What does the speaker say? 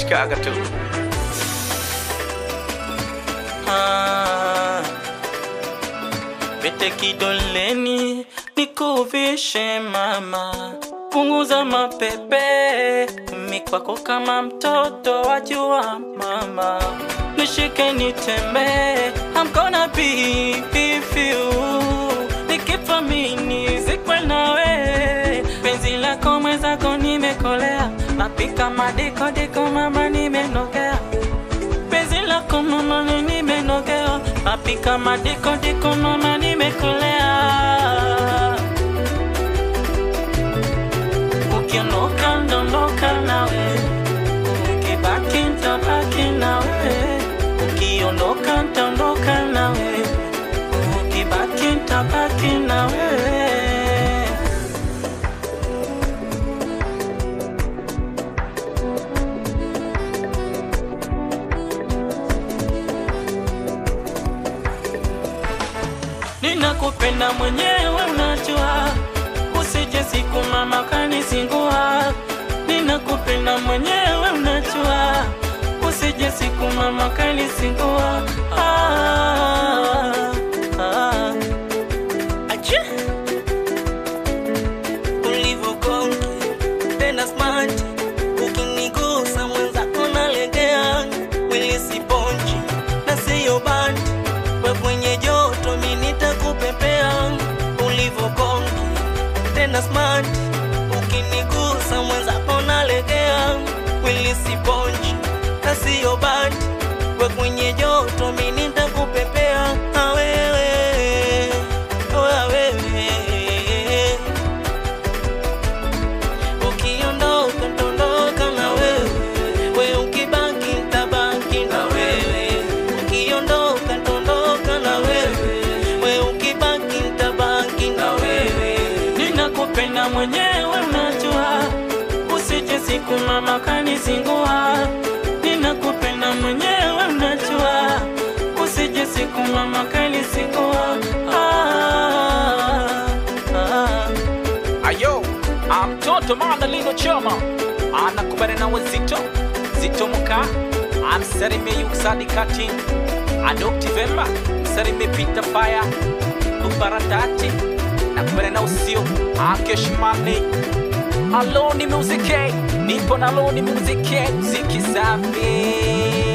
Chicago too. Pete kidoleni nikuvishe mama, punguza mapepe mikwako kama mtoto wajua mama, nishike nitembe, I'm gonna be with you, nikifa mini zikwe nawe, penzi lako mwezako nimekolea, napika madiko diko mama nimenogea, penzi lako mama nimenogea, napika madiko diko mama nimekolea. Ukiondoka ndondoka nawe, ukibaki nitabaki nawe, ukiondoka ndondoka nawe, ukibaki nitabaki nawe. Ninakupenda mwenyewe unajua, usije siku mama kanisingua. Ninakupenda mwenyewe unajua, usije siku mama kanisingua. Ache ulivo kongi tena smart, ukinigusa mwenzako nalegea, wili siponji na siyo bandi, we kwenye joto mimi nitakupepea. Ulivo kongi tena smart, ukinigusa mwenzako nalegea, wili siponji na siyo bandi, we kwenye joto mimi nitakupepea. Ukiondoka ntondoka na wewe, we ukibaki nitabaki na wewe. Ukiondoka ntondoka na wewe, we ukibaki nitabaki na wewe. Ninakupenda mwenyewe unajua, usije siku mama kanisingua. Ninakupenda mwenyewe unajua, usije siku mama kanisingua. Ayo, mtoto Mandalino Choma anakubali na wazito Zito Muka, amserime yuksadi kati Adopti Vemba, serime Peter Fire Ubaratati, nakubali na usio Akeshmani. Aloni muzike, nipo na aloni muzike, ziki safi.